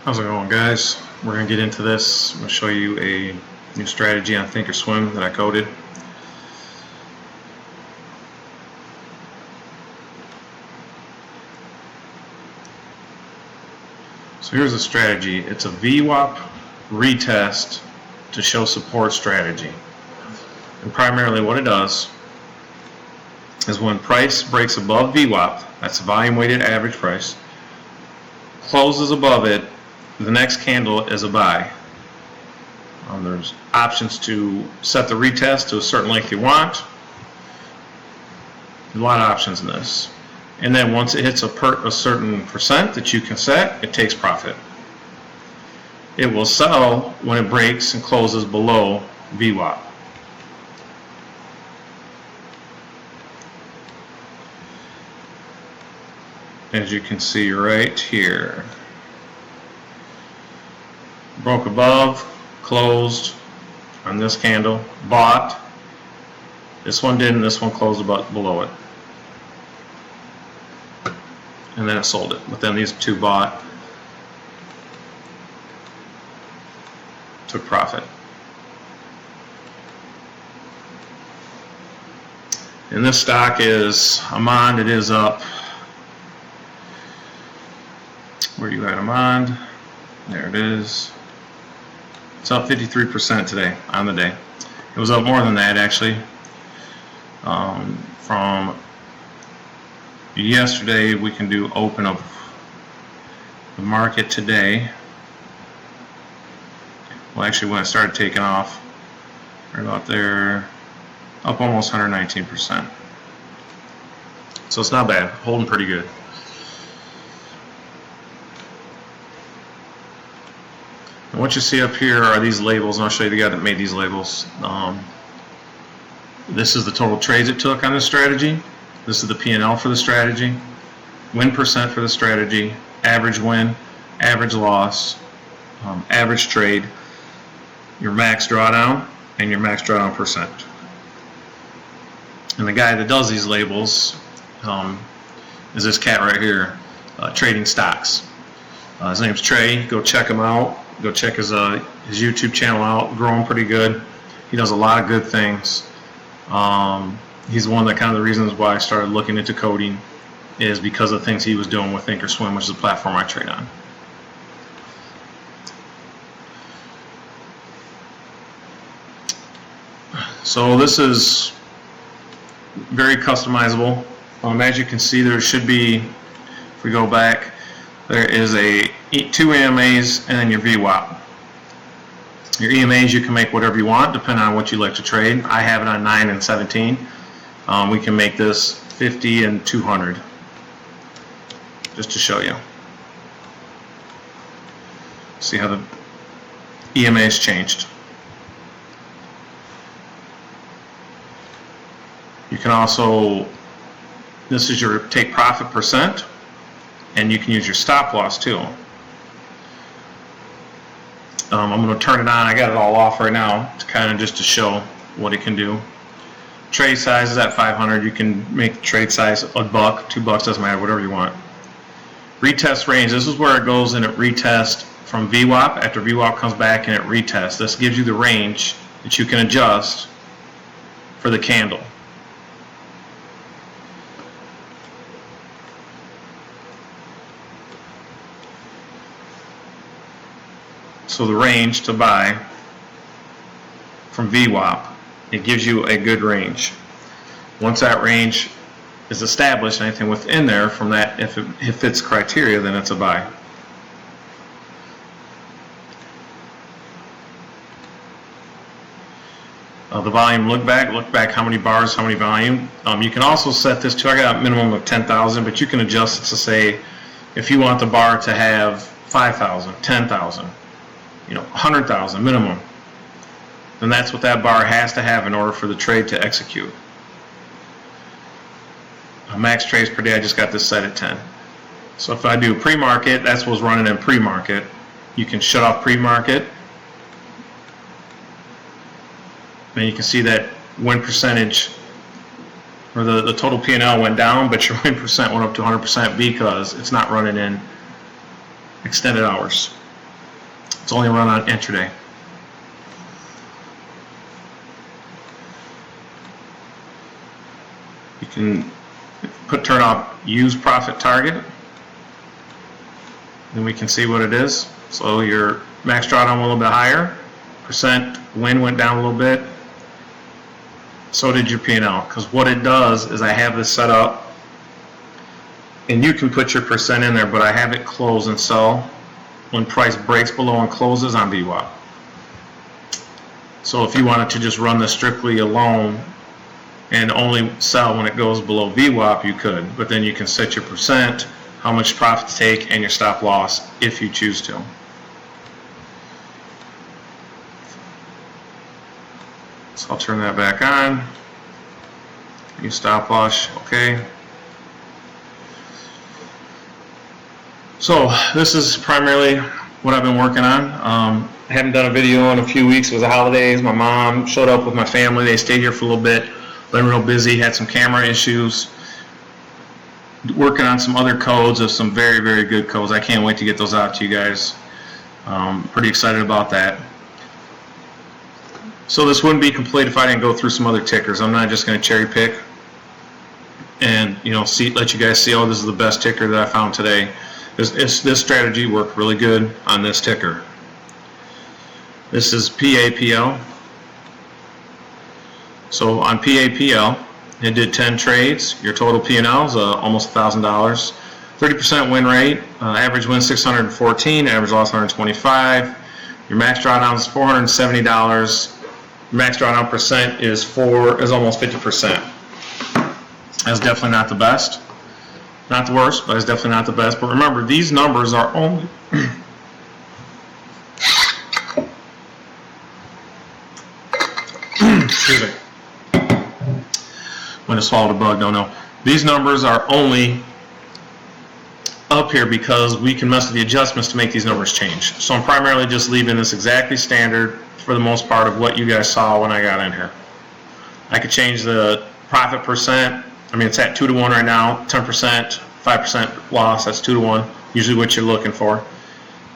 How's it going, guys? We're going to get into this. I'm going to show you a new strategy on Thinkorswim that I coded. So here's a strategy. It's a VWAP retest to show support strategy. And primarily what it does is when price breaks above VWAP, that's the volume weighted average price, closes above it, the next candle is a buy. There's options to set the retest to a certain length you want. There's a lot of options in this. And then once it hits a certain percent that you can set, it takes profit. It will sell when it breaks and closes below VWAP. As you can see right here. Broke above, closed on this candle, bought. This one didn't, this one closed below it. And then it sold it. But then these two bought, took profit. And this stock is Amond. It is up. Where you at, Amond? There it is. It's up 53% today on the day. It was up more than that actually. From yesterday, we can do open of the market today. Well, actually, when it started taking off, right about there, up almost 119%. So it's not bad, holding pretty good. And what you see up here are these labels, and I'll show you the guy that made these labels. This is the total trades it took on this strategy. This is the P&L for the strategy, win percent for the strategy, average win, average loss, average trade, your max drawdown, and your max drawdown percent. And the guy that does these labels is this cat right here, Treyding Stocks. His name's Trey. Go check him out. Go check his YouTube channel out. Growing pretty good. He does a lot of good things. He's one of the kind of the reasons why I started looking into coding is because of things he was doing with Thinkorswim, which is a platform I trade on. So this is very customizable. As you can see, there should be, if we go back, there is two EMAs and then your VWAP. Your EMAs, you can make whatever you want depending on what you like to trade. I have it on 9 and 17. We can make this 50 and 200 just to show you. See how the EMAs changed. You can also, this is your take profit percent, and you can use your stop loss too. I'm going to turn it on. I got it all off right now to kind of just to show what it can do. Trade size is at 500. You can make the trade size $1, $2, doesn't matter, whatever you want. Retest range. This is where it goes and it retests from VWAP. After VWAP comes back and it retests. This gives you the range that you can adjust for the candle. So the range to buy from VWAP, it gives you a good range. Once that range is established, anything within there from that, if it fits criteria, then it's a buy. The volume, look back how many bars, how many volume. You can also set this to, I got a minimum of 10,000, but you can adjust it to say, if you want the bar to have 5,000, 10,000, 100,000 minimum, then that's what that bar has to have in order for the trade to execute. Max trades per day, I just got this set at 10. So if I do pre-market, that's what's running in pre-market. You can shut off pre-market. Then you can see that win percentage, or the total P&L went down, but your win percent went up to 100% because it's not running in extended hours. It's only run on intraday. You can turn off use profit target. Then we can see what it is. So your max drawdown a little bit higher. Percent win went down a little bit. So did your P&L. Because what it does is I have this set up, and you can put your percent in there, but I have it close and sell when price breaks below and closes on VWAP. So if you wanted to just run this strictly alone and only sell when it goes below VWAP, you could. But then you can set your percent, how much profit to take, and your stop loss if you choose to. So I'll turn that back on. Use stop loss, okay. So this is primarily what I've been working on. I haven't done a video in a few weeks. It was the holidays. My mom showed up with my family. They stayed here for a little bit. Been real busy. Had some camera issues. Working on some other codes of some very, very good codes. I can't wait to get those out to you guys. Pretty excited about that. So this wouldn't be complete if I didn't go through some other tickers. I'm not just going to cherry pick and let you guys see, oh, this is the best ticker that I found today. This strategy worked really good on this ticker. This is PAPL. So on PAPL, it did 10 trades. Your total P&L is almost $1,000. 30% win rate. Average win 614. Average loss 125. Your max drawdown is $470. Your max drawdown percent is almost 50%. That's definitely not the best. Not the worst, but it's definitely not the best. But remember, these numbers are only excuse me. When I swallowed a bug, don't know. These numbers are only up here because we can mess with the adjustments to make these numbers change. So I'm primarily just leaving this exactly standard for the most part of what you guys saw when I got in here. I could change the profit percent. I mean, it's at 2 to 1 right now. 10%, 5% loss. That's 2 to 1. Usually what you're looking for.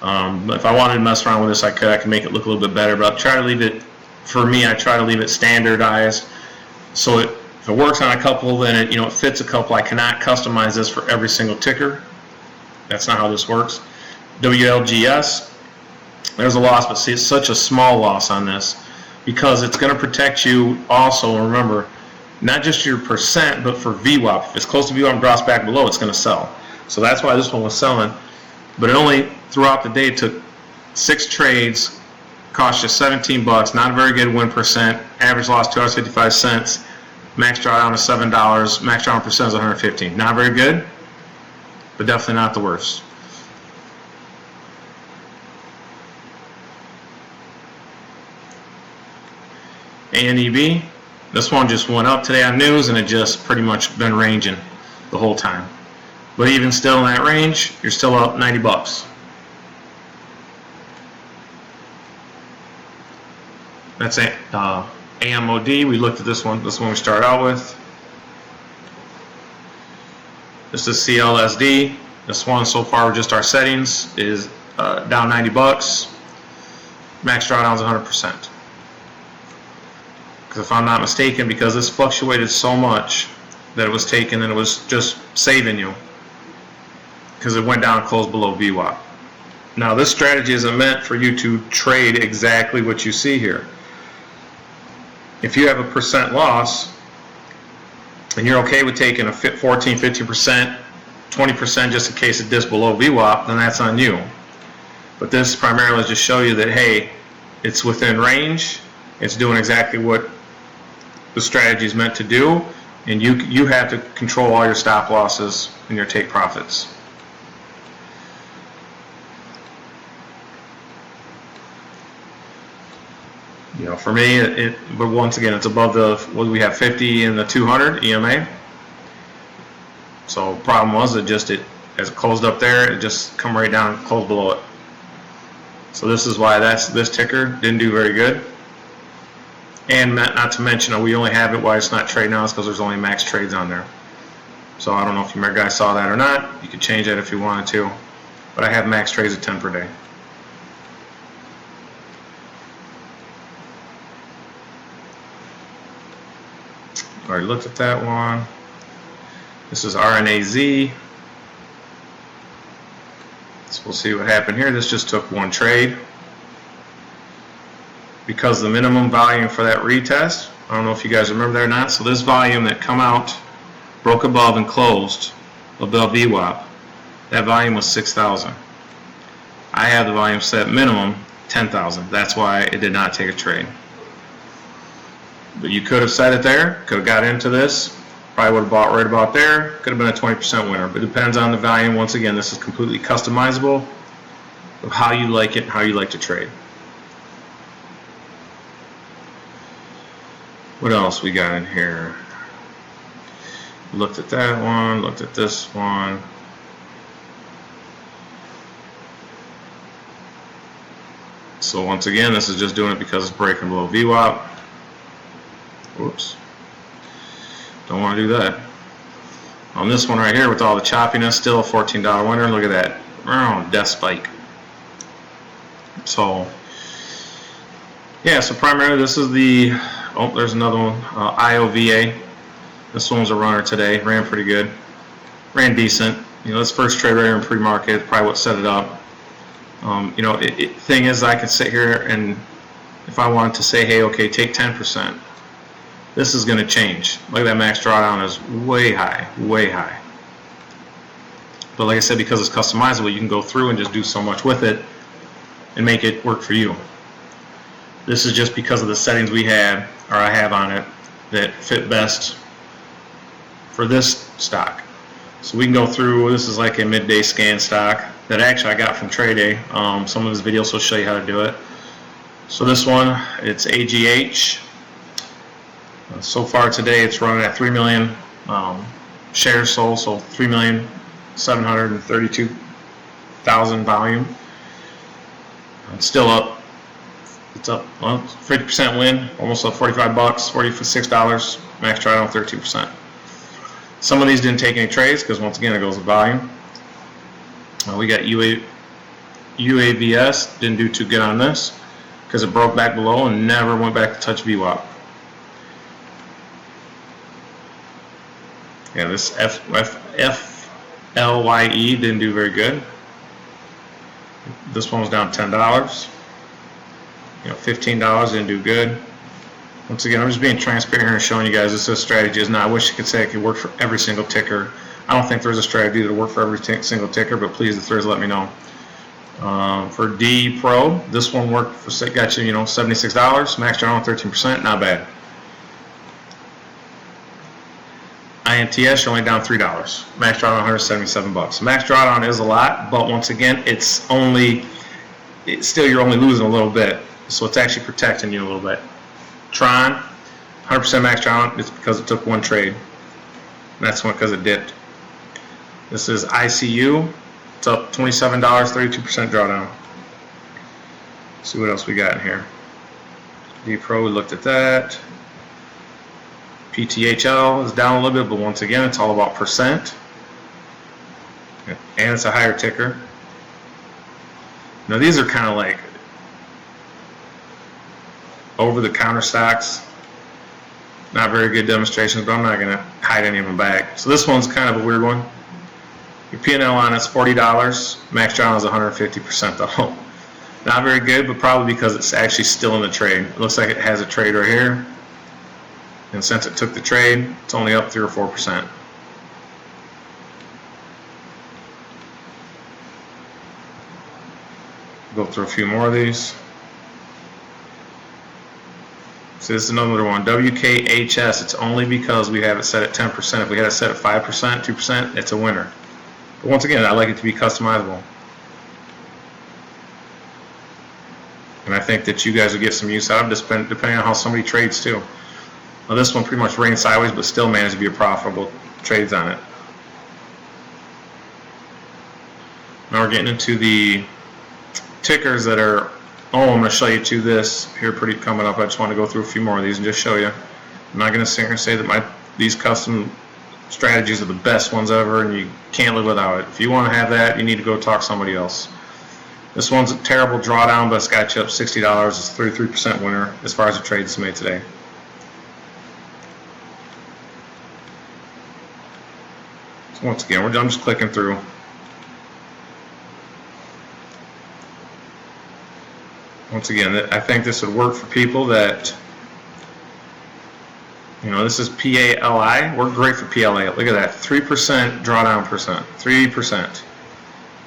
But if I wanted to mess around with this, I could. I can make it look a little bit better. But I'll try to leave it. For me, I try to leave it standardized. So if it works on a couple, then it fits a couple. I cannot customize this for every single ticker. That's not how this works. WLGS. There's a loss, but see, it's such a small loss on this because it's going to protect you also. Remember, not just your percent, but for VWAP. If it's close to VWAP and drops back below, it's going to sell. So that's why this one was selling. But it only, throughout the day, took 6 trades, cost you 17 bucks. Not a very good win percent. Average loss $2.55. Max drawdown is $7. Max drawdown percent is 115. Not very good, but definitely not the worst. ANEB, this one just went up today on news, and it just pretty much been ranging the whole time. But even still in that range, you're still up 90 bucks. That's AMOD. We looked at this one. This one we started out with. This is CLSD. This one so far with just our settings is down 90 bucks. Max drawdown is 100%. If I'm not mistaken, because this fluctuated so much that it was taken and it was just saving you because it went down and closed below VWAP. Now this strategy isn't meant for you to trade exactly what you see here. If you have a percent loss and you're okay with taking a 14, 15%, 20% just in case it dips below VWAP, then that's on you. But this primarily is just show you that, hey, it's within range, it's doing exactly what the strategy is meant to do, and you have to control all your stop losses and your take profits. For me, but once again, it's above what we have 50 and the 200 EMA. So problem was as it closed up there, it just come right down and closed below it. So this is why this ticker didn't do very good. And not to mention, we only have it why it's not trade now is because there's only max trades on there. So I don't know if you guys saw that or not. You could change that if you wanted to. But I have max trades at 10 per day. Already looked at that one. This is RNAZ. So we'll see what happened here. This just took one trade. Because the minimum volume for that retest, I don't know if you guys remember that or not, so this volume that come out, broke above and closed above VWAP, that volume was 6,000. I have the volume set minimum 10,000. That's why it did not take a trade. But you could have set it there, could have got into this, probably would have bought right about there, could have been a 20% winner. But it depends on the volume. Once again, this is completely customizable of how you like it, how you like to trade. What else we got in here? Looked at that one, looked at this one. So once again, this is just doing it because it's breaking below VWAP. Whoops. Don't want to do that. On this one right here with all the choppiness, still a $14 winner. Look at that. Oh, death spike. So, yeah, so primarily this is the, oh, there's another one, IOVA. This one was a runner today. Ran pretty good. Ran decent. You know, this first trade right here in pre-market is probably what set it up. You know, thing is, I could sit here and if I wanted to say, hey, okay, take 10%. This is going to change. Look at that max drawdown is way high, way high. But like I said, because it's customizable, you can go through and just do so much with it and make it work for you. This is just because of the settings we had, or I have on it, that fit best for this stock. So we can go through, this is like a midday scan stock that actually I got from Treyding. Some of his videos will show you how to do it. So this one, it's AGH. So far today it's running at 3 million shares sold, so 3,732,000 volume. It's still up. It's up, well, 50% win, almost up 45 bucks, $46, max drawdown 13%. Some of these didn't take any trades because once again it goes with volume. We got UAVS, didn't do too good on this because it broke back below and never went back to touch VWAP. Yeah, this FLYE didn't do very good. This one was down $10. You know, $15 didn't do good. Once again, I'm just being transparent here and showing you guys this is a strategy. Is not. I wish I could say it could work for every single ticker. I don't think there's a strategy that will work for every single ticker, but please, if there's, let me know. For D Pro, this one worked for, got you, $76, max drawdown 13%, not bad. INTS, you're only down $3, max drawdown 177 bucks. Max drawdown is a lot, but once again, it's still you're only losing a little bit, so it's actually protecting you a little bit. Tron, 100% max drawdown, it's because it took one trade. That's one because it dipped. This is ICU, it's up $27, 32% drawdown. Let's see what else we got in here. D Pro, we looked at that. PTHL is down a little bit, but once again, it's all about percent. And it's a higher ticker. Now these are kind of like over-the-counter stocks. Not very good demonstrations, but I'm not going to hide any of them back. So this one's kind of a weird one. Your P&L on it's $40. Max drawdown is 150% though. Not very good, but probably because it's actually still in the trade. It looks like it has a trade right here. And since it took the trade, it's only up 3 or 4%. Go through a few more of these. So this is another one, WKHS. It's only because we have it set at 10%. If we had it set at 5%, 2%, it's a winner. But once again, I like it to be customizable. And I think that you guys will get some use out of it, depending on how somebody trades too. Now this one pretty much ran sideways, but still managed to be a profitable trades on it. Now we're getting into the tickers that are, I'm going to show you to this here pretty coming up. I just want to go through a few more of these and just show you. I'm not going to sit here and say that these custom strategies are the best ones ever and you can't live without it. If you want to have that, you need to go talk to somebody else. This one's a terrible drawdown, but it's got you up $60. It's 33% winner as far as the trades made today. So once again, I'm just clicking through. Once again, I think this would work for people that, you know, this is PALI. Worked great for PLA. Look at that, 3% drawdown percent, 3%.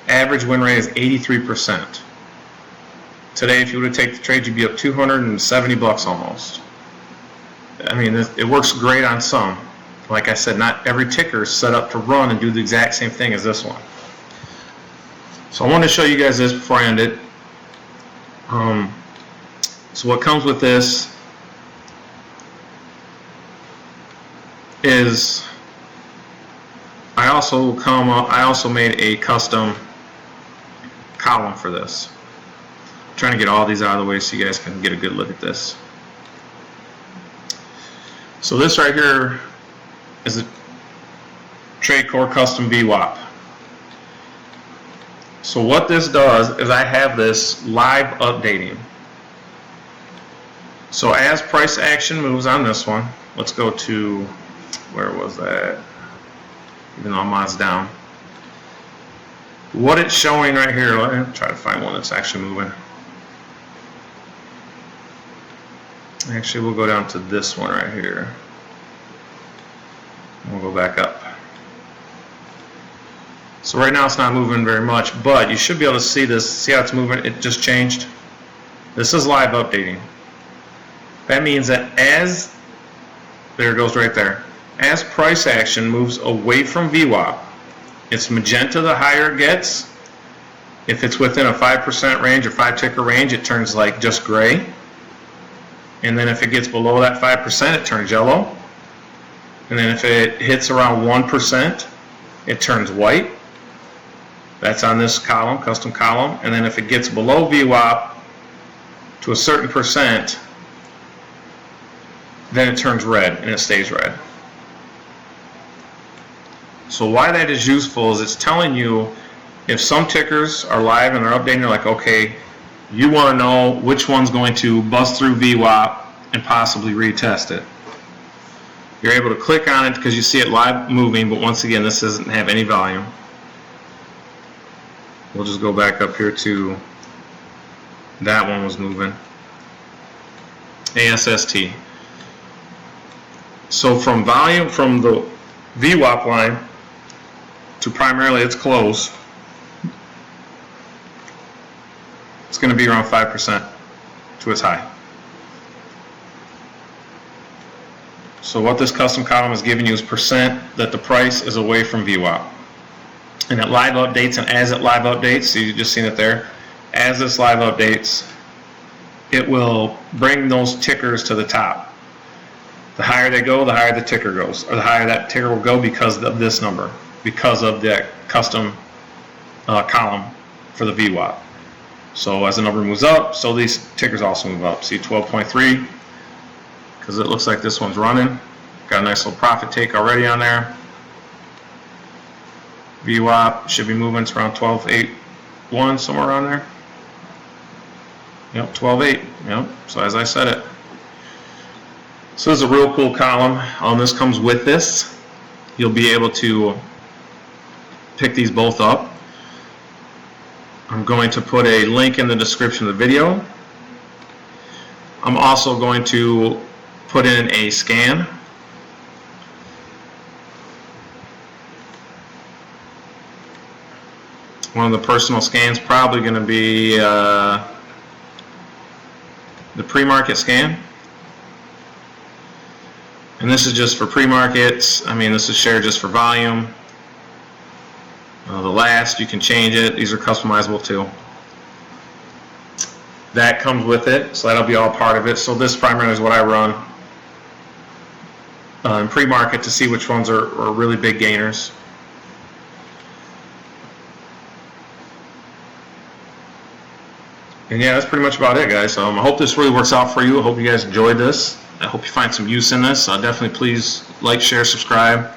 Average win rate is 83%. Today, if you were to take the trade, you'd be up $270 almost. I mean, it works great on some. Like I said, not every ticker is set up to run and do the exact same thing as this one. So I wanted to show you guys this before I end it. So what comes with this is I also made a custom column for this. I'm trying to get all these out of the way so you guys can get a good look at this. So this right here is a Trade Core Custom VWAP. So what this does is I have this live updating. So as price action moves on this one, let's go to, where was that? Even though mine's down. What it's showing right here, let me try to find one that's actually moving. Actually, we'll go down to this one right here. We'll go back up. So right now it's not moving very much, but you should be able to see this. See how it's moving? It just changed. This is live updating. That means that as, there it goes right there, as price action moves away from VWAP, it's magenta the higher it gets. If it's within a 5% range or 5 ticker range, it turns like just gray. And then if it gets below that 5%, it turns yellow. And then if it hits around 1%, it turns white. That's on this column, custom column. And then if it gets below VWAP to a certain percent, then it turns red and it stays red. So why that is useful is it's telling you if some tickers are live and they're updating, they're like, okay, you want to know which one's going to bust through VWAP and possibly retest it. You're able to click on it because you see it live moving, but once again, this doesn't have any volume. We'll just go back up here to that one was moving. ASST. So from volume, from the VWAP line to primarily its close, it's going to be around 5% to its high. So what this custom column is giving you is percent that the price is away from VWAP. And it live updates, and as it live updates, so you've just seen it there, as this live updates, it will bring those tickers to the top. The higher they go, the higher the ticker goes, or the higher that ticker will go because of this number, because of that custom column for the VWAP. So as the number moves up, so these tickers also move up. See 12.3, because it looks like this one's running. Got a nice little profit take already on there. VWAP should be moving. It's around 12.81, somewhere around there. Yep, 12.8. Yep. So as I said it. So this is a real cool column. This comes with this. You'll be able to pick these both up. I'm going to put a link in the description of the video. I'm also going to put in a scan. One of the personal scans probably going to be the pre-market scan. And this is just for pre-markets. I mean, this is shared just for volume. The last, you can change it. These are customizable too. That comes with it, so that'll be all part of it. So this primarily is what I run in pre-market to see which ones are really big gainers. And yeah, that's pretty much about it, guys. I hope this really works out for you. I hope you guys enjoyed this. I hope you find some use in this. Definitely please like, share, subscribe,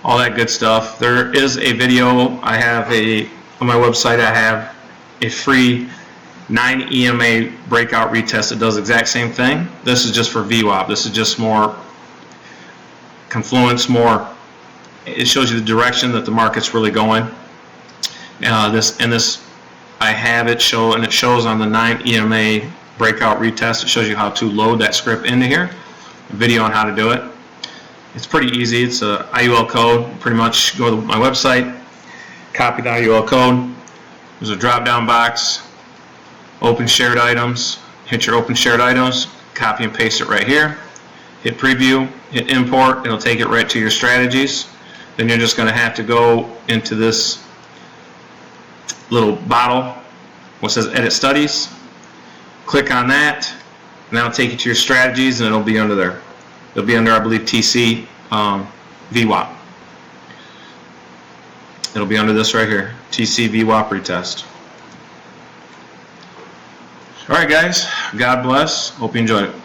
all that good stuff. There is a video I have on my website. I have a free 9 EMA breakout retest that does the exact same thing. This is just for VWAP. This is just more confluence, more It shows you the direction that the market's really going. This I have it show, and it shows on the 9 EMA breakout retest. It shows you how to load that script into here. A video on how to do it. It's pretty easy. It's a IUL code. Pretty much go to my website, copy the IUL code. There's a drop-down box. Open shared items. Hit your open shared items. Copy and paste it right here. Hit preview. Hit import. It'll take it right to your strategies. Then you're just going to have to go into this little bottle what says edit studies. Click on that, and that'll take you to your strategies, and it'll be under there. It'll be under, I believe, TC VWAP. It'll be under this right here, TC VWAP Retest. All right, guys. God bless. Hope you enjoyed it.